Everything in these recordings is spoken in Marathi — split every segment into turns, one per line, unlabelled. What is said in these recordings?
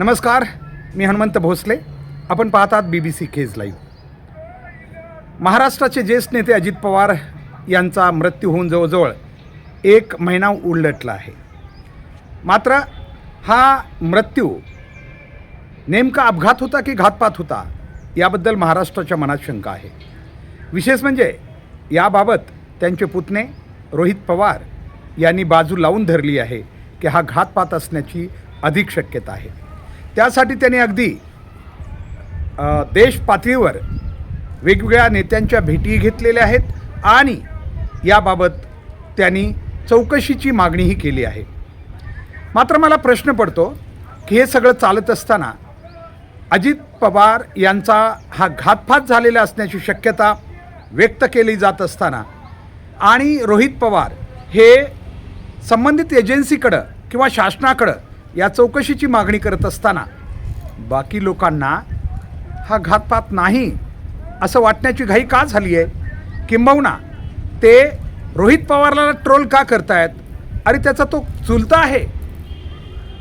नमस्कार, मी हनुमंत भोसले. आपण पाहतात BBC केज लाईव्ह. महाराष्ट्राचे ज्येष्ठ नेते अजित पवार यांचा मृत्यू होऊन जवळजवळ 1 महिना उलटला आहे. मात्र हा मृत्यू नेमका अपघात होता की घातपात होता याबद्दल महाराष्ट्राच्या मनात शंका आहे. विशेष म्हणजे याबाबत त्यांचे पुतणे रोहित पवार यांनी बाजू लावून धरली आहे की हा घातपात असण्याची अधिक शक्यता आहे. त्यासाठी त्यांनी अगदी देश पातळीवर वेगवेगळ्या नेत्यांच्या भेटी घेतलेल्या आहेत आणि याबाबत त्यांनी चौकशीची मागणीही केली आहे. मात्र मला प्रश्न पडतो की हे सगळं चालत असताना अजित पवार यांचा हा घातपात झालेला असण्याची शक्यता व्यक्त केली जात असताना आणि रोहित पवार हे संबंधित एजन्सीकडं किंवा शासनाकडं या चौकशीची मागणी करत असताना बाकी लोकांना हा घातपात नाही असं वाटण्याची घाई का झाली आहे? किंबहुना ते रोहित पवारला ट्रोल का करतायत? अरे त्याचा तो चुलता आहे,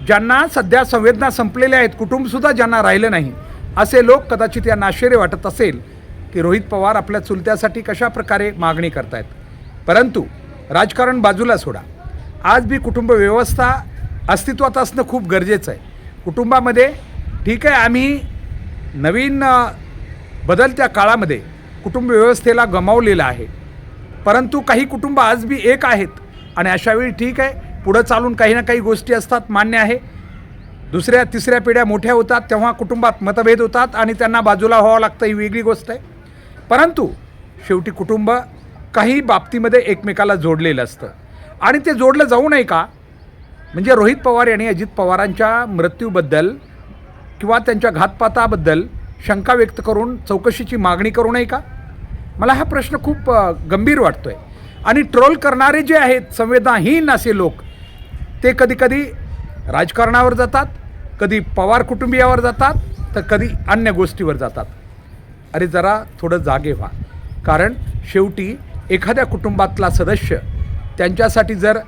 ज्यांना सध्या संवेदना संपलेल्या आहेत, कुटुंबसुद्धा ज्यांना राहिलं नाही, असे लोक कदाचित यांना आश्चर्य वाटत असेल की रोहित पवार आपल्या चुलत्यासाठी कशा प्रकारे मागणी करतायत. परंतु राजकारण बाजूला सोडा, आज बी कुटुंब व्यवस्था अस्तित्वात असणं खूप गरजेचं आहे. कुटुंबामध्ये ठीक आहे, आम्ही नवीन बदलत्या काळामध्ये कुटुंब व्यवस्थेला गमावलेलं आहे, परंतु काही कुटुंब आज बी एक आहेत आणि अशावेळी ठीक आहे, पुढं चालून काही ना काही गोष्टी असतात, मान्य आहे. दुसऱ्या तिसऱ्या पिढ्या मोठ्या होतात तेव्हा कुटुंबात मतभेद होतात आणि त्यांना बाजूला व्हावं लागतं, ही वेगळी गोष्ट आहे. परंतु शेवटी कुटुंब काही बाबतीमध्ये एकमेकाला जोडलेलं असतं आणि ते जोडलं जाऊ नये का? म्हणजे रोहित पवार यांनी अजित पवारांच्या मृत्यूबद्दल किंवा त्यांच्या घातपाताबद्दल शंका व्यक्त करून चौकशीची मागणी करू नये का? मला हा प्रश्न खूप गंभीर वाटतो आहे. आणि ट्रोल करणारे जे आहेत संवेदनाहीन असे लोक, ते कधीकधी राजकारणावर जातात, कधी पवार कुटुंबियावर जातात, तर कधी अन्य गोष्टीवर जातात. अरे जरा थोडं जागे व्हा, कारण शेवटी एखाद्या कुटुंबातला सदस्य त्यांच्यासाठी जर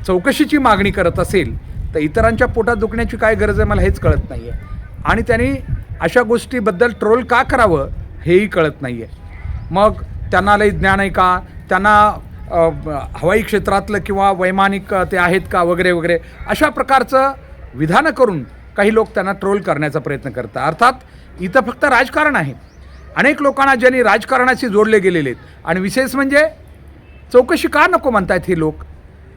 चौकशीची मागणी करत असेल तर इतरांच्या पोटात दुखण्याची काय गरज आहे मला हेच कळत नाही आहे. आणि त्यांनी अशा गोष्टीबद्दल ट्रोल का करावं हेही कळत नाही आहे. मग त्यांना लई ज्ञान आहे का, त्यांना हवाई क्षेत्रातलं किंवा वैमानिक ते आहेत का वगैरे वगैरे अशा प्रकारचं विधानं करून काही लोक त्यांना ट्रोल करण्याचा प्रयत्न करतात. अर्थात इथं फक्त राजकारण आहे. अनेक लोकांना ज्यांनी राजकारणाशी जोडले गेलेले आहेत आणि विशेष म्हणजे चौकशी का नको म्हणतायत हे लोक?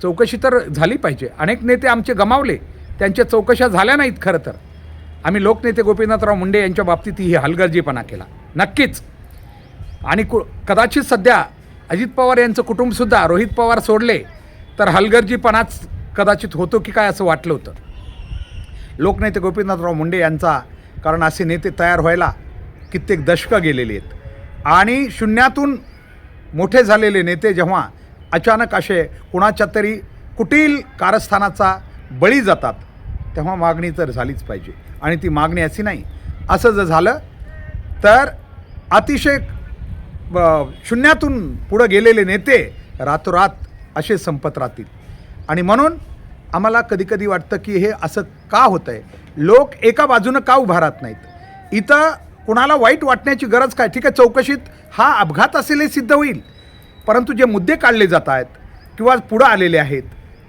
चौकशी तर झाली पाहिजे. अनेक नेते आमचे गमावले, त्यांच्या चौकशा झाल्या नाहीत. खरं तर आम्ही लोकनेते गोपीनाथराव मुंडे यांच्या बाबतीत ही हलगर्जीपणा केला नक्कीच. आणि कदाचित सध्या अजित पवार यांचं कुटुंबसुद्धा रोहित पवार सोडले तर हलगर्जीपणाच कदाचित होतो की काय असं वाटलं होतं लोकनेते गोपीनाथराव मुंडे यांचा. कारण असे नेते तयार व्हायला कित्येक दशकं गेलेली आहेत आणि शून्यातून मोठे झालेले नेते जेव्हा अचानक असे कुणाच्या तरी कुटील कारस्थानाचा बळी जातात तेव्हा मागणी तर झालीच पाहिजे. आणि ती मागणी अशी नाही, असं जर झालं तर अतिशय शून्यातून पुढं गेलेले नेते रातोरात असे संपत राहतील. आणि म्हणून आम्हाला कधीकधी वाटतं की हे असं का होतं आहे, लोक एका बाजूनं का उभा राहत नाहीत. इथं कुणाला वाईट वाटण्याची गरज काय? ठीक आहे, चौकशीत हा अपघात असेल हे सिद्ध होईल, परंतु जे मुद्दे काढले जात आहेत किंवा पुढं आलेले आहेत,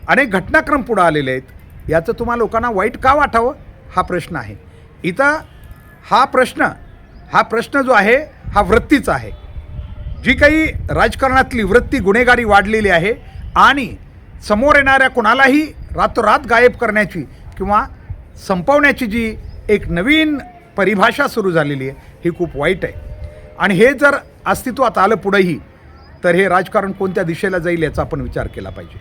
अनेक घटनाक्रम पुढं आलेले आहेत, याचं तुम्हा लोकांना वाईट का वाटावं हा प्रश्न आहे. इथं हा प्रश्न जो आहे हा वृत्तीचा आहे. जी काही राजकारणातली वृत्ती गुन्हेगारी वाढलेली आहे आणि समोर येणाऱ्या कोणालाही रातोरात गायब करण्याची किंवा संपवण्याची जी एक नवीन परिभाषा सुरू झालेली आहे ही खूप वाईट आहे. आणि हे जर अस्तित्वात आलं पुढेही तर हे राजकारण कोणत्या दिशेला जाईल याचा आपण विचार केला पाहिजे.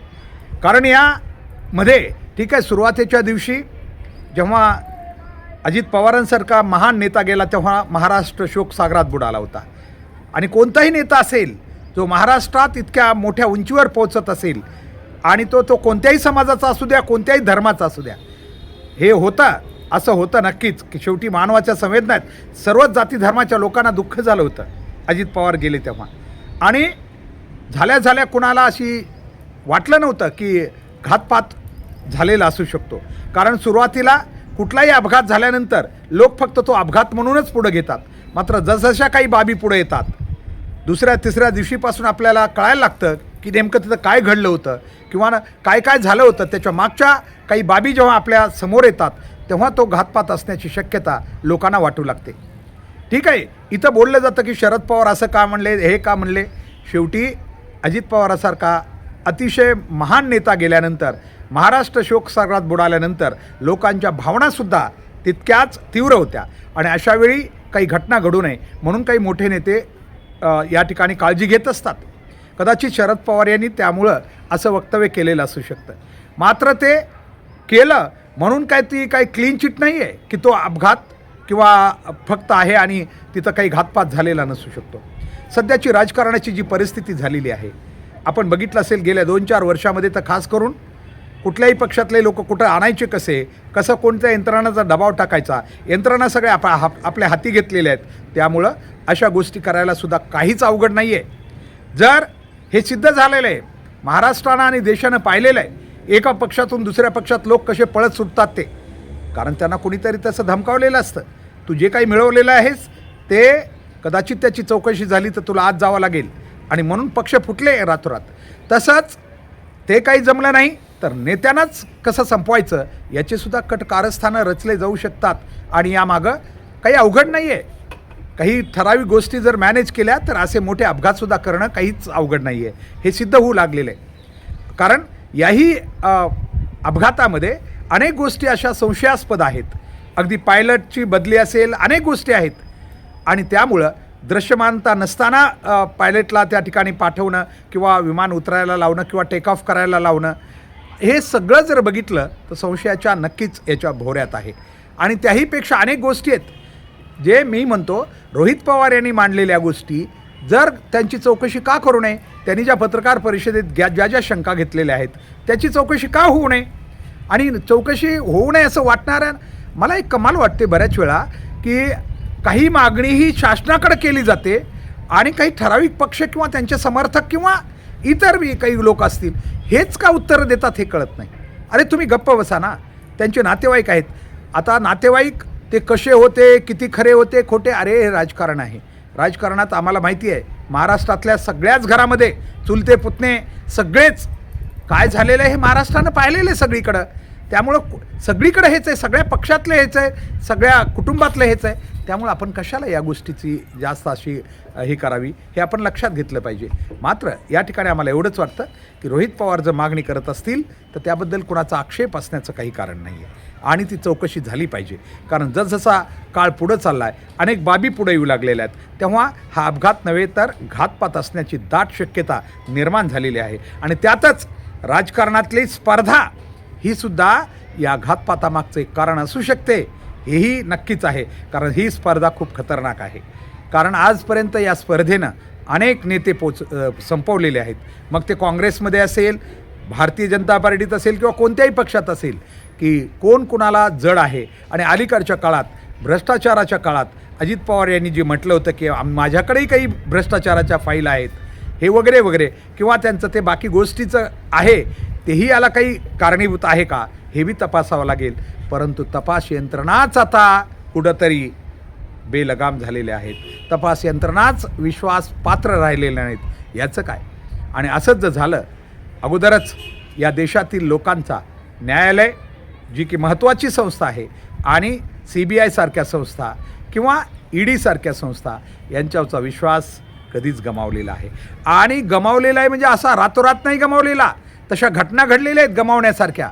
कारण यामध्ये ठीक आहे, सुरुवातीच्या दिवशी जेव्हा अजित पवारांसारखा महान नेता गेला तेव्हा महाराष्ट्र शोकसागरात बुडाला होता. आणि कोणताही नेता असेल जो महाराष्ट्रात इतक्या मोठ्या उंचीवर पोहोचत असेल आणि तो कोणत्याही समाजाचा असू द्या, कोणत्याही धर्माचा असू द्या, हे होतं असं होतं नक्कीच की शेवटी मानवाच्या संवेदना आहेत. सर्वच जाती धर्माच्या लोकांना दुःख झालं होतं अजित पवार गेले तेव्हा. आणि झाल्या कुणाला अशी वाटलं नव्हतं की घातपात झालेला असू शकतो. कारण सुरुवातीला कुठलाही अपघात झाल्यानंतर लोक फक्त तो अपघात म्हणूनच पुढे घेतात. मात्र जसजशा काही बाबी पुढे येतात, दुसऱ्या तिसऱ्या दिवशीपासून आपल्याला कळायला लागतं की नेमकं तिथं काय घडलं होतं किंवा काय काय झालं होतं. त्याच्या मागच्या काही बाबी जेव्हा आपल्या समोर येतात तेव्हा तो घातपात असण्याची शक्यता लोकांना वाटू लागते. ठीक आहे, इथं बोललं जातं की शरद पवार असं का म्हणले, हे का म्हणले. शेवटी अजित पवारासारखा अतिशय महान नेता गेल्यानंतर, महाराष्ट्र शोकसागरात बुडाल्यानंतर लोकांच्या भावनासुद्धा तितक्याच तीव्र होत्या आणि अशावेळी काही घटना घडू नये म्हणून काही मोठे नेते या ठिकाणी काळजी घेत असतात. कदाचित शरद पवार यांनी त्यामुळं असं वक्तव्य केलेलं असू शकतं. मात्र ते केलं म्हणून काय ती काही क्लीन चिट नाही आहे की तो अपघात किंवा फक्त आहे आणि तिथं काही घातपात झालेला नसू शकतो. सध्याची राजकारणाची जी परिस्थिती झालेली आहे, आपण बघितलं असेल गेल्या 2-4 वर्षामध्ये तर खास करून कुठल्याही पक्षातले लोक कुठं आणायचे कसं कोणत्या यंत्रणाचा दबाव टाकायचा, यंत्रणा सगळ्या आपल्या हाती घेतलेल्या आहेत. त्यामुळं अशा गोष्टी करायलासुद्धा काहीच अवघड नाही आहे. जर हे सिद्ध झालेलं आहे, महाराष्ट्रानं आणि देशानं पाहिलेलं आहे एका पक्षातून दुसऱ्या पक्षात लोक कसे पळत सुटतात ते, कारण त्यांना कोणीतरी तसं धमकावलेलं असतं. तू जे काही मिळवलेलं आहेस ते कदाचित त्याची चौकशी झाली तर तुला आज जावं लागेल आणि म्हणून पक्ष फुटले रातोरात. तसंच ते काही जमलं नाही तर नेत्यांनाच कसं संपवायचं याचेसुद्धा कारस्थानं रचले जाऊ शकतात आणि यामागं काही अवघड नाही आहे. काही ठराविक गोष्टी जर मॅनेज केल्या तर असे मोठे अपघातसुद्धा करणं काहीच अवघड नाही आहे. हे सिद्ध होऊ लागलेलं आहे. कारण याही अपघातामध्ये अनेक गोष्टी अशा संशयास्पद आहेत. अगदी पायलटची बदली असेल, अनेक गोष्टी आहेत आणि त्यामुळं दृश्यमानता नसताना पायलटला त्या ठिकाणी पाठवणं किंवा विमान उतरायला लावणं किंवा टेक ऑफ करायला लावणं, हे सगळं जर बघितलं तर संशयाच्या नक्कीच याच्या भोवऱ्यात आहे. आणि त्याहीपेक्षा अनेक गोष्टी आहेत जे मी म्हणतो रोहित पवार यांनी मांडलेल्या गोष्टी जर त्यांची चौकशी का करू नये, त्यांनी ज्या पत्रकार परिषदेत ज्या शंका घेतलेल्या आहेत त्याची चौकशी का होऊ नये. आणि चौकशी होऊ नये असं वाटणाऱ्या मला एक कमाल वाटते बऱ्याच वेळा की काही मागणी ही शासनाकडे केली जाते आणि काही ठराविक पक्ष किंवा त्यांचे समर्थक किंवा इतर बी काही लोक असतील हेच का उत्तरं देतात हे कळत नाही. अरे तुम्ही गप्प बसा ना. त्यांचे नातेवाईक आहेत. आता नातेवाईक ते कसे होते, किती खरे होते, खोटे, अरे हे राजकारण आहे. राजकारणात आम्हाला माहिती आहे महाराष्ट्रातल्या सगळ्याच घरामध्ये चुलते पुतणे सगळेच काय झालेलं आहे हे महाराष्ट्रानं पाहिलेलं आहे सगळीकडं. त्यामुळं सगळीकडे हेच आहे, सगळ्या पक्षातले हेच आहे, सगळ्या कुटुंबातलं हेच आहे. त्यामुळं आपण कशाला या गोष्टीची जास्त अशी हे करावी हे आपण लक्षात घेतलं पाहिजे. मात्र या ठिकाणी आम्हाला एवढंच वाटतं की रोहित पवार जर मागणी करत असतील तर त्याबद्दल कुणाचा आक्षेप असण्याचं काही कारण नाही आहे आणि ती चौकशी झाली पाहिजे. कारण जसजसा काळ पुढं चालला आहे, अनेक बाबी पुढे येऊ लागलेल्या आहेत, तेव्हा हा अपघात नव्हे तर घातपात असण्याची दाट शक्यता निर्माण झालेली आहे. आणि त्यातच राजकारणातली स्पर्धा ही सुद्धा या घातपातामागचं एक कारण असू शकते, हेही नक्कीच आहे. कारण ही स्पर्धा खूप खतरनाक आहे. कारण आजपर्यंत या स्पर्धेनं अनेक नेते संपवलेले आहेत. मग ते काँग्रेसमध्ये असेल, भारतीय जनता पार्टीत असेल किंवा कोणत्याही पक्षात असेल की कोण कुणाला जड आहे. आणि अलीकडच्या काळात भ्रष्टाचाराच्या काळात अजित पवार यांनी जे म्हटलं होतं की माझ्याकडेही काही भ्रष्टाचाराच्या फाईल आहेत हे वगैरे वगैरे किंवा त्यांचं ते बाकी गोष्टीचं आहे तेही याला काही कारणीभूत आहे का हे बी तपासावं लागेल. परंतु तपास यंत्रणाच आता कुठंतरी बेलगाम झालेले आहेत. तपास यंत्रणाच विश्वासपात्र राहिलेल्या नाहीत. याचं काय. आणि असंच जर झालं, अगोदरच या देशातील लोकांचा न्यायालय जी की महत्त्वाची संस्था आहे आणि CBI सारख्या संस्था किंवा ED सारख्या संस्था यांच्यावरचा विश्वास कधीच गमावलेला आहे. आणि गमावलेला आहे म्हणजे असा रातोरात नाही गमावलेला, तशा घटना घडलेल्या आहेत गमावण्यासारख्या.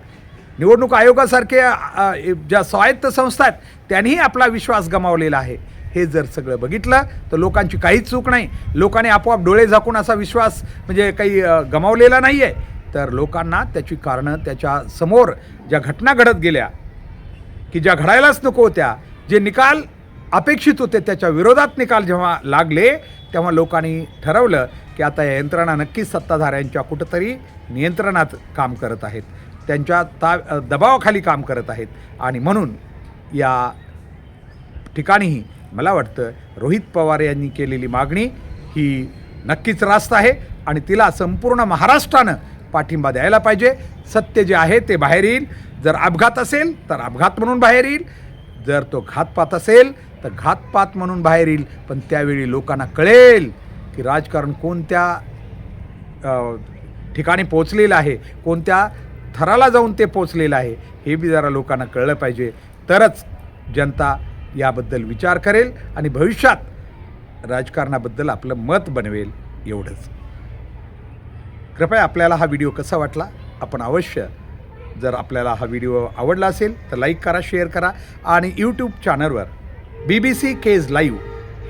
निवडणूक आयोगासारख्या ज्या स्वायत्त संस्था आहेत त्यांनीही आपला विश्वास गमावलेला आहे. हे जर सगळं बघितलं तर लोकांची काहीच चूक नाही. लोकांनी आपोआप डोळे झाकून असा विश्वास म्हणजे काही गमावलेला नाही आहे. तर लोकांना त्याची कारणं, त्याच्या समोर ज्या घटना घडत गेल्या की ज्या घडायलाच नको होत्या, जे निकाल अपेक्षित होते त्याच्या विरोधात निकाल जेव्हा लागले तेव्हा लोकांनी ठरवलं की आता या यंत्रणा नक्कीच सत्ताधाऱ्यांच्या कुठंतरी नियंत्रणात काम करत आहेत, त्यांच्या दबावाखाली काम करत आहेत. आणि म्हणून या ठिकाणीही मला वाटतं रोहित पवार यांनी केलेली मागणी ही नक्कीच रास्त आहे आणि तिला संपूर्ण महाराष्ट्रानं पाठिंबा द्यायला पाहिजे. सत्य जे आहे ते बाहेर येईल. जर अपघात असेल तर अपघात म्हणून बाहेर येईल, जर तो घातपात असेल तर घातपात म्हणून बाहेर येईल. पण त्यावेळी लोकांना कळेल की राजकारण कोणत्या ठिकाणी पोचलेलं आहे, कोणत्या थराला जाऊन ते पोचलेलं आहे, हे बी जरा लोकांना कळलं पाहिजे. तरच जनता याबद्दल विचार करेल आणि भविष्यात राजकारणाबद्दल आपलं मत बनवेल. एवढंच. कृपया आपल्याला हा व्हिडिओ कसा वाटला आपण अवश्य, जर आपल्याला हा व्हिडिओ आवडला असेल तर लाईक करा, शेअर करा आणि यूट्यूब चॅनलवर BBC केज लाईव्ह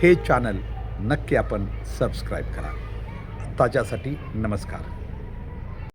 हे चॅनल नक्की आपण सबस्क्राईब करा. आताच्यासाठी नमस्कार.